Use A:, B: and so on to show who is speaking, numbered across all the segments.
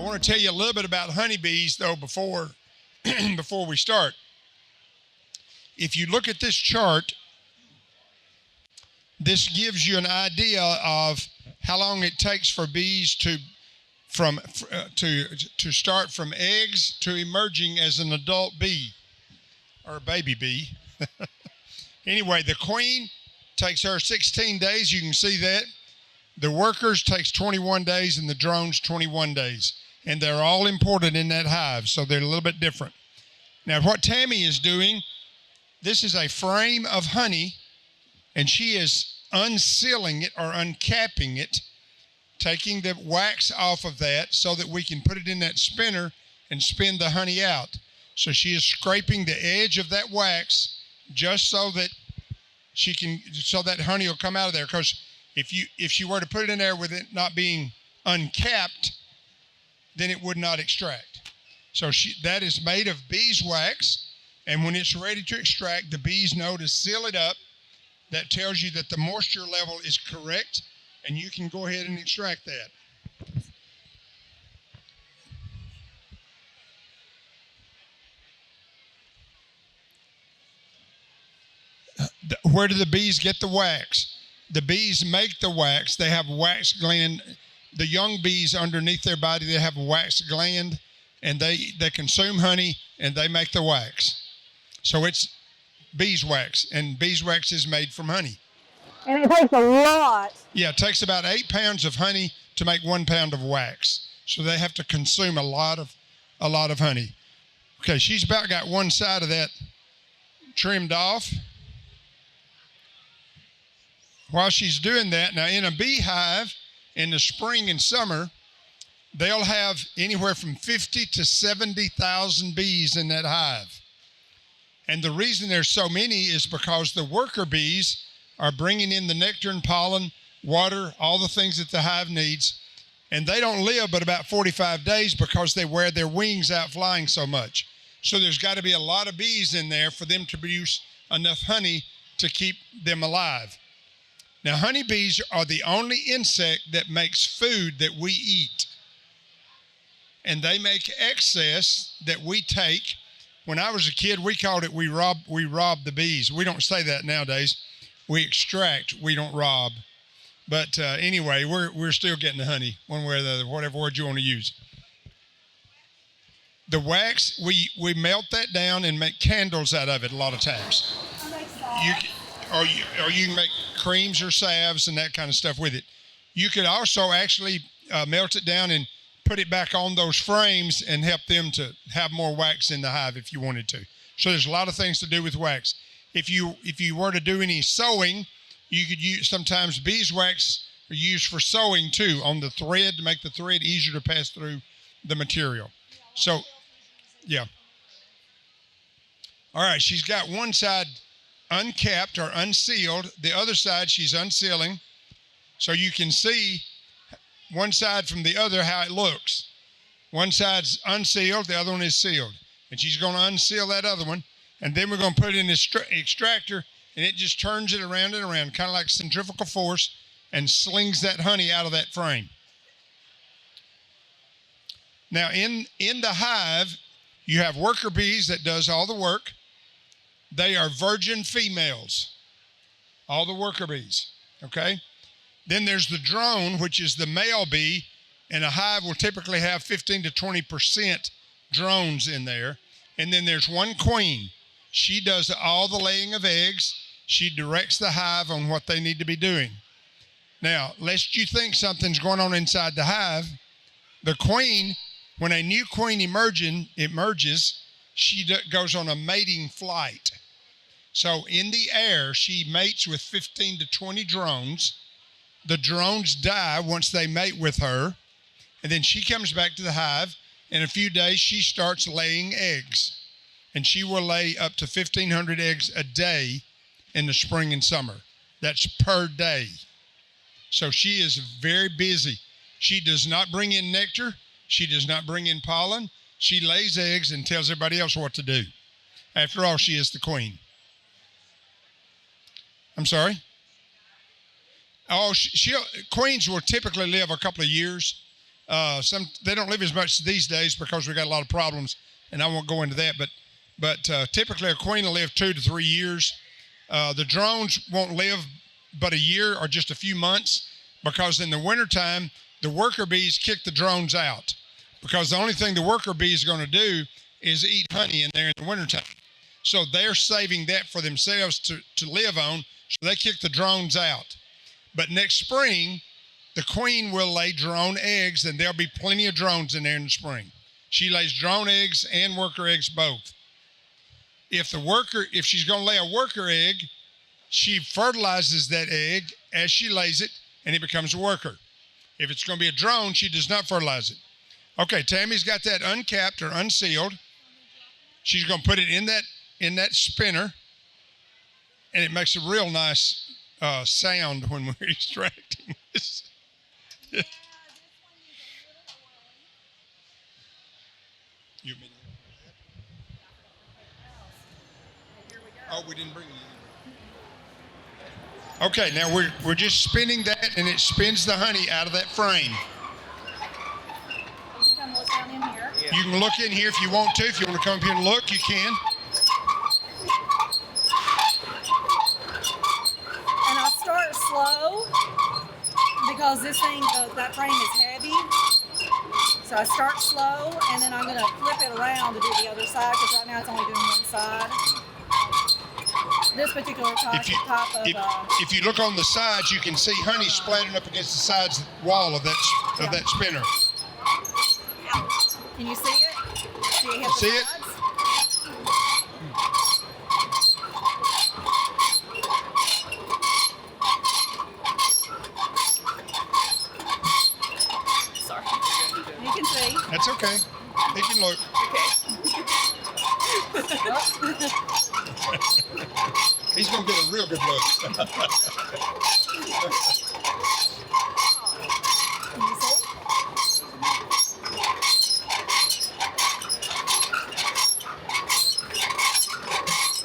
A: want to tell you a little bit about honeybees, though, before before we start. If you look at this chart, this gives you an idea of how long it takes for bees to start from eggs to emerging as an adult bee or a baby bee. Anyway, the queen takes her 16 days. You can see that. The workers takes 21 days and the drones 21 days. And they're all imported in that hive, so they're a little bit different. Now, what Tammy is doing, this is a frame of honey, and she is unsealing it or uncapping it, taking the wax off of that so that we can put it in that spinner and spin the honey out. So she is scraping the edge of that wax just so that so that honey will come out of there. Because if she were to put it in there with it not being uncapped, then it would not extract. So that is made of beeswax, and when it's ready to extract, the bees know to seal it up. That tells you that the moisture level is correct, and you can go ahead and extract that. Where do the bees get the wax? The bees make the wax. They have wax gland. The young bees underneath their body, they have a wax gland, and they consume honey, and they make the wax. So it's beeswax, and beeswax is made from honey.
B: And it takes a lot.
A: Yeah, it takes about 8 pounds of honey to make 1 pound of wax. So they have to consume a lot of honey. Okay, she's about got one side of that trimmed off. While she's doing that, now in a beehive, in the spring and summer, they'll have anywhere from 50 to 70,000 bees in that hive. And the reason there's so many is because the worker bees are bringing in the nectar and pollen, water, all the things that the hive needs. And they don't live but about 45 days because they wear their wings out flying so much. So there's got to be a lot of bees in there for them to produce enough honey to keep them alive. Now, honeybees are the only insect that makes food that we eat. And they make excess that we take. When I was a kid, we called it we rob the bees. We don't say that nowadays. We extract, we don't rob. But anyway, we're still getting the honey, one way or the other, whatever word you want to use. The wax, we melt that down and make candles out of it a lot of times. Or you can make creams or salves and that kind of stuff with it. You could also actually melt it down and put it back on those frames and help them to have more wax in the hive if you wanted to. So there's a lot of things to do with wax. If you were to do any sewing, you could use, sometimes beeswax are used for sewing too, on the thread to make the thread easier to pass through the material. So, yeah. All right, she's got one side uncapped or unsealed. The other side she's unsealing. So you can see one side from the other how it looks. One side's unsealed, the other one is sealed. And she's going to unseal that other one. And then we're going to put it in this extractor, and it just turns it around and around, kind of like centrifugal force, and slings that honey out of that frame. Now, in the hive, you have worker bees that does all the work. They are virgin females, all the worker bees, okay? Then there's the drone, which is the male bee, and a hive will typically have 15 to 20% drones in there. And then there's one queen. She does all the laying of eggs. She directs the hive on what they need to be doing. Now, lest you think something's going on inside the hive, the queen, when a new queen emerges, she goes on a mating flight. So in the air, she mates with 15 to 20 drones. The drones die once they mate with her, and then she comes back to the hive. In a few days, she starts laying eggs. And she will lay up to 1,500 eggs a day in the spring and summer. That's per day. So she is very busy. She does not bring in nectar. She does not bring in pollen. She lays eggs and tells everybody else what to do. After all, she is the queen. I'm sorry? Oh, queens will typically live a couple of years. They don't live as much these days because we got a lot of problems, and I won't go into that. But typically a queen will live 2 to 3 years. The drones won't live but a year or just a few months, because in the wintertime, the worker bees kick the drones out, because the only thing the worker bees are going to do is eat honey in there in the wintertime. So they're saving that for themselves to live on, so they kick the drones out. But next spring, the queen will lay drone eggs, and there'll be plenty of drones in there in the spring. She lays drone eggs and worker eggs both. If she's going to lay a worker egg, she fertilizes that egg as she lays it, and it becomes a worker. If it's going to be a drone, she does not fertilize it. Okay, Tammy's got that uncapped or unsealed. She's going to put it in that spinner, and it makes a real nice sound when we're extracting this. You mean? Oh, we didn't bring it in. Okay, now we're just spinning that, and it spins the honey out of that frame.
B: You can come look down in here.
A: You can look in here if you want to. If you want to come up here and look, you can.
B: And I start slow because this thing, that frame is heavy. So I start slow, and then I'm going to flip it around to do the other side, because right now it's only doing one side. This particular type of...
A: If you look on the sides, you can see honey splattering up against the sides wall of that spinner.
B: Can you see it? Do you hit
A: See
B: the
A: it?
B: sides? Sorry. You can see.
A: That's okay. He can look. He's going to get a real good look.
B: Can you see?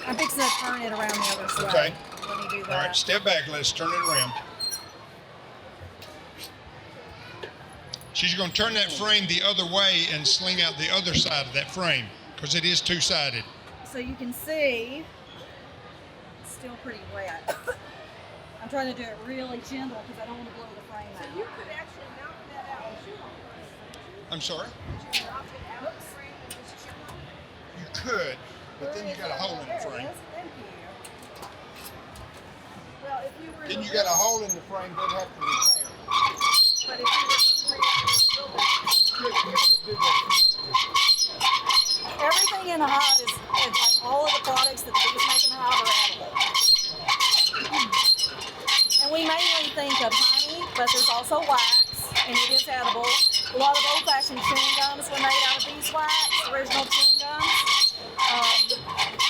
B: I'm fixing to turn it around the other side.
A: Okay.
B: Let me do that.
A: All right, step back. Let's turn it around. She's going to turn that frame the other way and sling out the other side of that frame, because it is two-sided.
B: So you can see, it's still pretty wet. I'm trying to do it really gentle because I don't want to blow the frame out.
C: You could actually knock that out.
A: I'm sorry?
B: Oops.
A: You could, but then you got a hole in the
B: There it
A: frame.
B: is. Thank you.
C: Well, if you were
A: Then you got a hole in the frame they'd have to repair.
C: but if you were
B: Everything in the hive is like all of the products that the bees make in the hive are edible. And we mainly think of honey, but there's also wax, and it is edible. A lot of old-fashioned chewing gums were made out of beeswax, original chewing gums.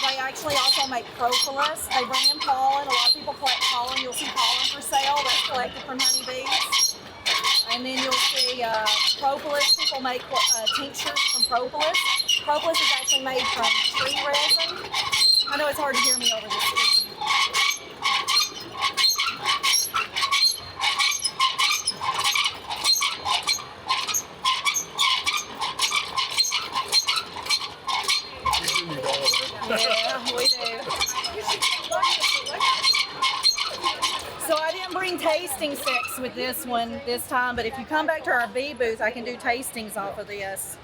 B: They actually also make propolis. They bring in pollen. A lot of people collect pollen. You'll see pollen for sale that's collected from honeybees. And then you'll see propolis. People make tinctures from propolis. Propolis is actually made from tree resin. I know it's hard to hear me over this. Yeah, we do. So I didn't bring tasting sticks with this one this time, but if you come back to our bee booth, I can do tastings off of this.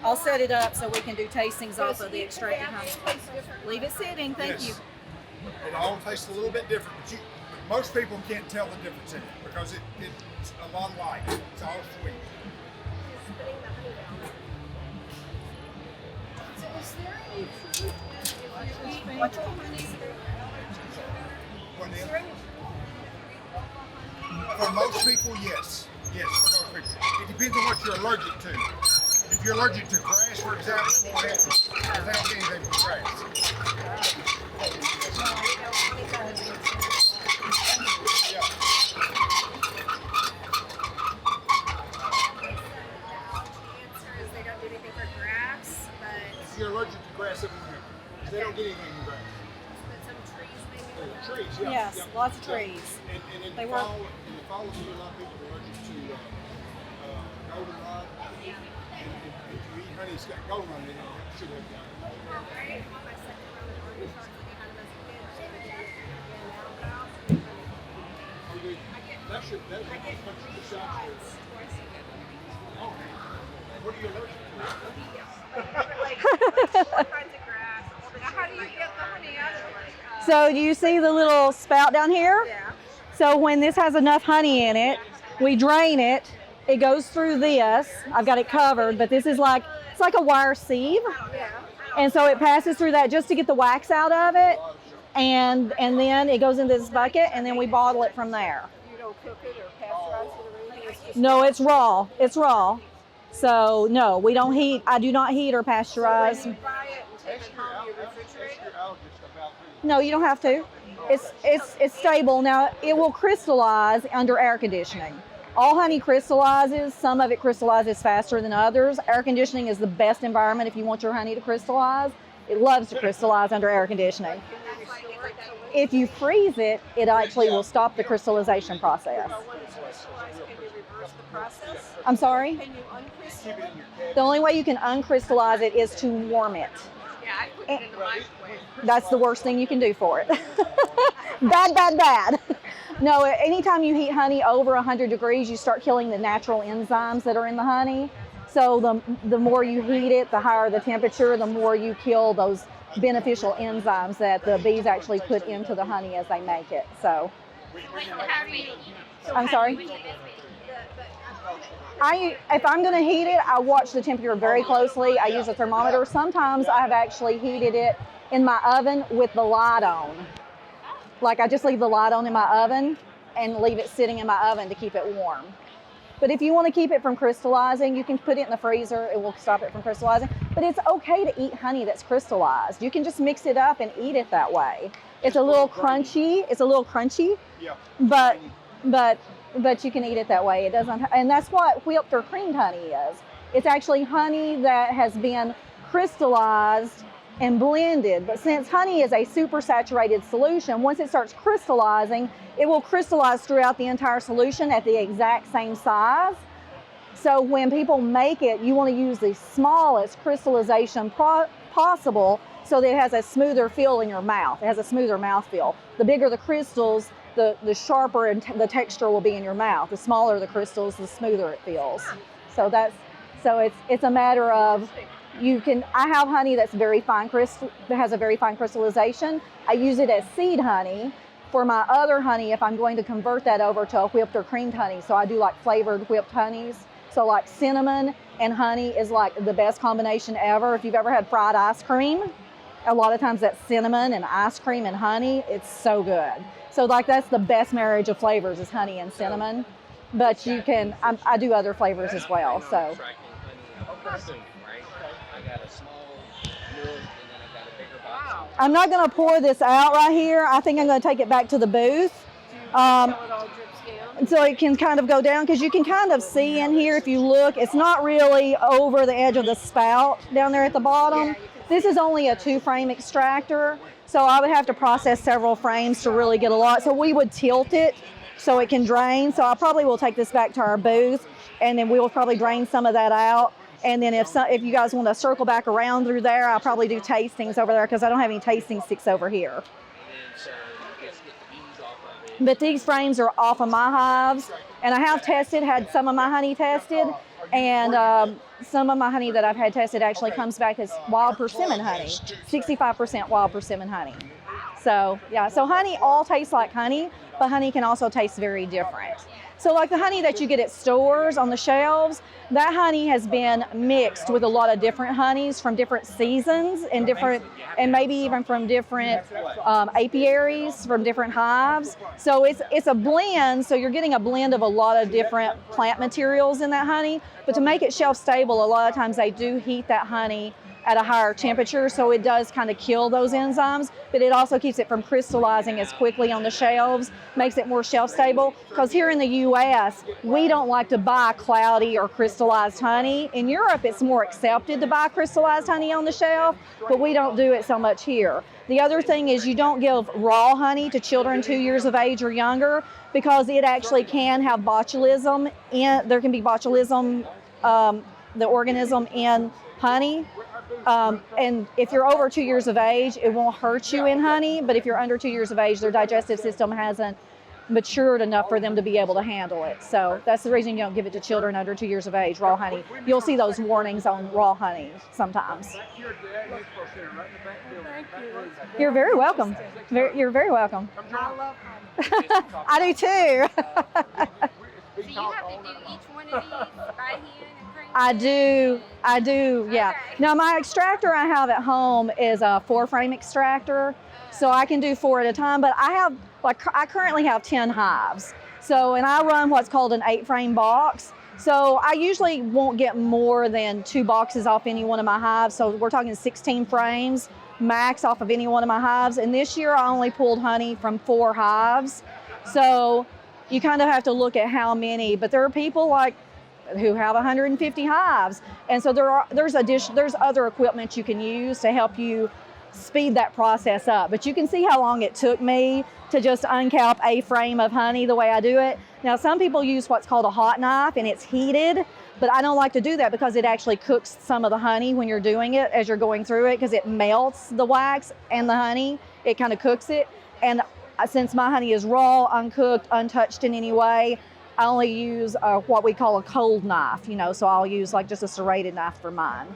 B: I'll set it up so we can do tastings off of the extracted honey. Leave it sitting, thank you.
A: It all tastes a little bit different, but most people can't tell the difference in it because it's a lot light. It's all sweet. For most people, yes. Yes, for most people. It depends on what you're allergic to. If you're allergic to grass, for example, it won't happen. Because they don't get anything from grass. Yeah.
C: They don't do anything for grass, but
A: If you're allergic to grass, it won't happen. They don't get anything from grass.
C: some trees maybe.
A: Trees, yeah.
B: Yes,
A: yeah.
B: lots of
A: Yeah.
B: trees.
A: And in
B: They
A: the
B: work.
A: fall, you see a lot of people are allergic to goldenrod. And if you eat honey, it's got gold on it. It should have got it.
C: I bought my second round of orange sharks that they had them as a kid. So they did it again now, but I also get honey.
A: That should the shots.
C: Twice a year.
A: Oh, what are you allergic to?
C: Like all kinds of grass. How do you get the honey out of it?
B: So do you see the little spout down here?
C: Yeah.
B: So when this has enough honey in it, we drain it. It goes through this. I've got it covered, but this is like, it's like a wire sieve.
C: Yeah.
B: And so it passes through that just to get the wax out of it. And then it goes into this bucket, and then we bottle it from there.
C: You don't cook it or pasteurize it or anything? It's just
B: No, it's raw. It's raw. So no, we don't heat. I do not heat or pasteurize.
C: when you buy it and take it home, you refrigerate it?
B: No, you don't have to. It's stable. Now it will crystallize under air conditioning. All honey crystallizes. Some of it crystallizes faster than others. Air conditioning is the best environment if you want your honey to crystallize. It loves to crystallize under air conditioning.
C: That's like, it's like that.
B: If you freeze it, it actually will stop the crystallization process.
C: When it's crystallized, can you reverse the process?
B: I'm sorry?
C: Can you uncrystallize it?
B: The only way you can uncrystallize it is to warm it.
C: Yeah, I put it in the microwave.
B: That's the worst thing you can do for it. Bad, bad, bad. No, anytime you heat honey over 100 degrees, you start killing the natural enzymes that are in the honey. So the more you heat it, the higher the temperature, the more you kill those beneficial enzymes that the bees actually put into the honey as they make it. So, I'm sorry? If I'm going to heat it, I watch the temperature very closely. I use a thermometer. Sometimes I have actually heated it in my oven with the light on. Like I just leave the light on in my oven and leave it sitting in my oven to keep it warm. But if you want to keep it from crystallizing, you can put it in the freezer. It will stop it from crystallizing. But it's okay to eat honey that's crystallized. You can just mix it up and eat it that way. It's a little crunchy. It's a little crunchy.
A: Yeah.
B: But you can eat it that way. It doesn't, and that's what whipped or creamed honey is. It's actually honey that has been crystallized and blended. But since honey is a super saturated solution, once it starts crystallizing, it will crystallize throughout the entire solution at the exact same size. So when people make it, you want to use the smallest crystallization possible so that it has a smoother feel in your mouth. It has a smoother mouth feel. The bigger the crystals, the sharper and the texture will be in your mouth. The smaller the crystals, the smoother it feels. So it's a matter of I have honey that's very fine that has a very fine crystallization. I use it as seed honey. For my other honey, if I'm going to convert that over to a whipped or creamed honey, so I do like flavored whipped honeys. So like cinnamon and honey is like the best combination ever. If you've ever had fried ice cream, a lot of times that's cinnamon and ice cream and honey. It's so good. So like that's the best marriage of flavors is honey and cinnamon. But you can, I do other flavors as well. So. I'm not going to pour this out right here. I think I'm going to take it back to the booth. So it can kind of go down because you can kind of see in here if you look, it's not really over the edge of the spout down there at the bottom. This is only a 2-frame extractor, so I would have to process several frames to really get a lot. So we would tilt it so it can drain. So I probably will take this back to our booth and then we will probably drain some of that out. And then if you guys want to circle back around through there, I'll probably do tastings over there because I don't have any tasting sticks over here. But these frames are off of my hives, and I have had some of my honey tested, and some of my honey that I've had tested actually comes back as wild persimmon honey, 65% wild persimmon honey. So yeah, so honey all tastes like honey, but honey can also taste very different. So like the honey that you get at stores on the shelves, that honey has been mixed with a lot of different honeys from different seasons and maybe even from different apiaries, from different hives. So it's a blend, so you're getting a blend of a lot of different plant materials in that honey. But to make it shelf stable, a lot of times they do heat that honey at a higher temperature, so it does kind of kill those enzymes, but it also keeps it from crystallizing as quickly on the shelves, makes it more shelf stable. Because here in the US, we don't like to buy cloudy or crystallized honey. In Europe, it's more accepted to buy crystallized honey on the shelf, but we don't do it so much here. The other thing is you don't give raw honey to children 2 years of age or younger because it actually can have botulism. There can be botulism the organism in honey. And if you're over 2 years of age, it won't hurt you in honey. But if you're under 2 years of age, their digestive system hasn't matured enough for them to be able to handle it. So that's the reason you don't give it to children under 2 years of age, raw honey. You'll see those warnings on raw honey sometimes.
C: Thank you.
B: You're very welcome. You're very welcome.
C: I love honey.
B: I do too.
C: So you have to do each one of these by hand and drink
B: I
C: it?
B: do, yeah.
C: Okay.
B: Now my extractor I have at home is a 4-frame extractor, so I can do 4 at a time, but I currently have 10 hives. So, and I run what's called an 8-frame box. So I usually won't get more than 2 boxes off any one of my hives. So we're talking 16 frames max off of any one of my hives. And this year I only pulled honey from 4 hives. So you kind of have to look at how many, but there are people like who have 150 hives. And so there's other equipment you can use to help you speed that process up. But you can see how long it took me to just uncap a frame of honey the way I do it. Now, some people use what's called a hot knife and it's heated, but I don't like to do that because it actually cooks some of the honey when you're doing it as you're going through it, because it melts the wax and the honey. It kind of cooks it. And since my honey is raw, uncooked, untouched in any way, I only use what we call a cold knife, so I'll use like just a serrated knife for mine.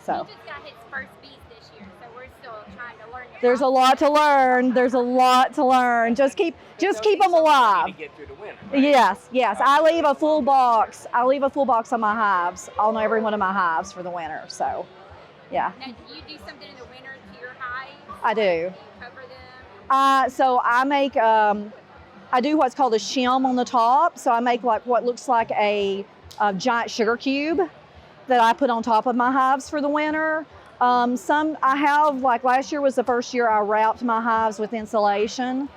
B: So
C: He just got his first bees this year, so we're still trying to learn.
B: there's a lot to learn. There's a lot to learn. Just keep them alive.
D: To get through the winter.
B: Yes. I leave a full box. On my hives, on every one of my hives for the winter. So, yeah,
C: Now, do you do something in the winter to your hives?
B: I do.
C: Do you cover them?
B: So I make, I do what's called a shim on the top. So I make like what looks like a giant sugar cube that I put on top of my hives for the winter. I have, like last year was the first year I wrapped my hives with insulation.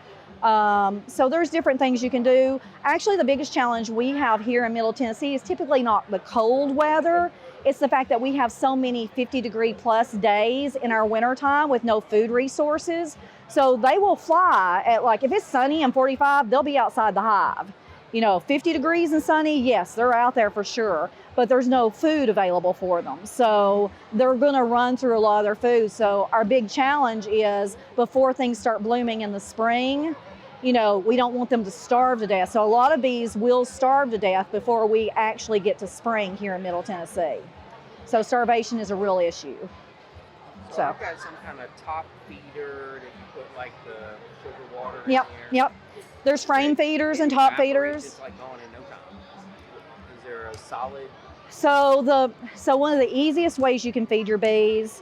B: So there's different things you can do. Actually, the biggest challenge we have here in Middle Tennessee is typically not the cold weather. It's the fact that we have so many 50-degree plus days in our wintertime with no food resources. So they will fly at, like, if it's sunny and 45, they'll be outside the hive. 50 degrees and sunny, yes, they're out there for sure, but there's no food available for them. So they're gonna run through a lot of their food. So our big challenge is before things start blooming in the spring, we don't want them to starve to death. So a lot of bees will starve to death before we actually get to spring here in Middle Tennessee. So starvation is a real issue.
D: So I've got some kind of top feeder that you put like the sugar water in
B: Yep,
D: there.
B: yep. There's frame feeders and top feeders.
D: It's like going in no time. Is there a solid?
B: So one of the easiest ways you can feed your bees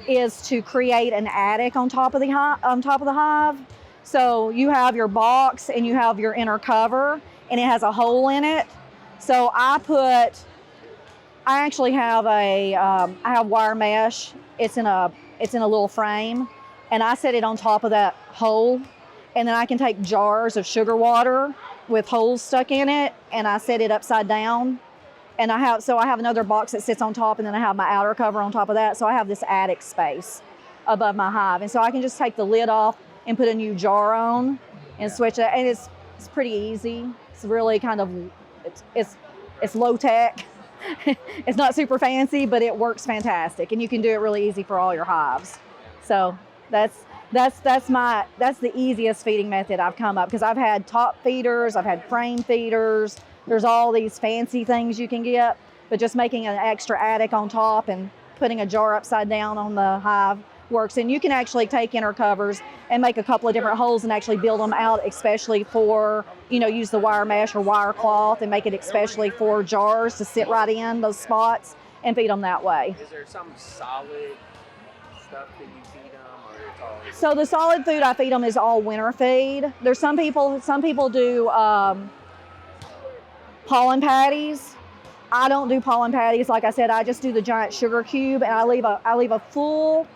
B: is to create an attic on top of the hive. So you have your box and you have your inner cover, and it has a hole in it. So I actually have I have wire mesh. It's in a little frame, and I set it on top of that hole, and then I can take jars of sugar water with holes stuck in it, and I set it upside down. And I have another box that sits on top, and then I have my outer cover on top of that. So I have this attic space above my hive, and so I can just take the lid off and put a new jar on and switch it. And it's pretty easy. It's really kind of it's low tech. It's not super fancy, but it works fantastic, and you can do it really easy for all your hives. So that's the easiest feeding method I've come up, because I've had top feeders, I've had frame feeders. There's all these fancy things you can get, but just making an extra attic on top and putting a jar upside down on the hive works. And you can actually take inner covers and make a couple of different holes and actually build them out, especially for, use the wire mesh or wire cloth and make it especially for jars to sit right in those spots and feed them that way.
D: Is there some solid stuff that you feed them, or it's all?
B: So the solid food I feed them is all winter feed. There's some people do pollen patties. I don't do pollen patties. Like I said, I just do the giant sugar cube, and I leave a full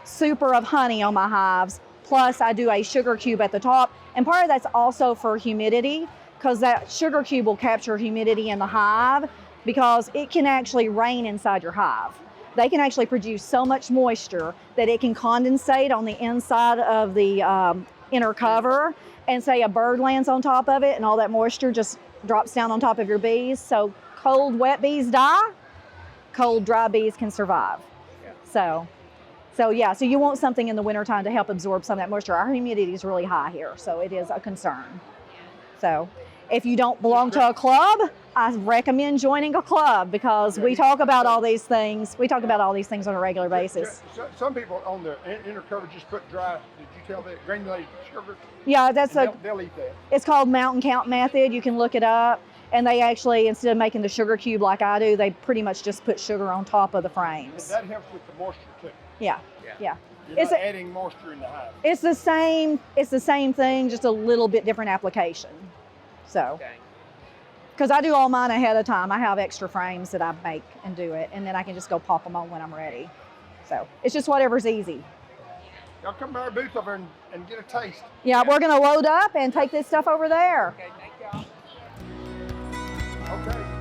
B: super of honey on my hives. Plus I do a sugar cube at the top. And part of that's also for humidity, because that sugar cube will capture humidity in the hive, because it can actually rain inside your hive. They can actually produce so much moisture that it can condensate on the inside of the inner cover, and say a bird lands on top of it and all that moisture just drops down on top of your bees. So cold, wet bees die. Cold, dry bees can survive.
D: Yeah.
B: So yeah, so you want something in the wintertime to help absorb some of that moisture. Our humidity is really high here, so it is a concern. So if you don't belong to a club, I recommend joining a club because we talk about all these things. We talk about all these things on a regular basis.
A: Some people on the inner cover just put dry, did you tell that, granulated sugar?
B: Yeah, that's
A: They'll eat that.
B: it's called mountain count method. You can look it up. And they actually, instead of making the sugar cube like I do, they pretty much just put sugar on top of the frames.
A: And that helps with the moisture too.
B: Yeah.
D: Yeah.
A: You're not adding moisture in the hive.
B: It's the same thing, just a little bit different application. So,
D: Okay.
B: because I do all mine ahead of time. I have extra frames that I make and do it, and then I can just go pop them on when I'm ready. So it's just whatever's easy.
A: Y'all come by our booth over and get a taste.
B: Yeah, we're gonna load up and take this stuff over there.
D: Okay, thank y'all.
A: Okay.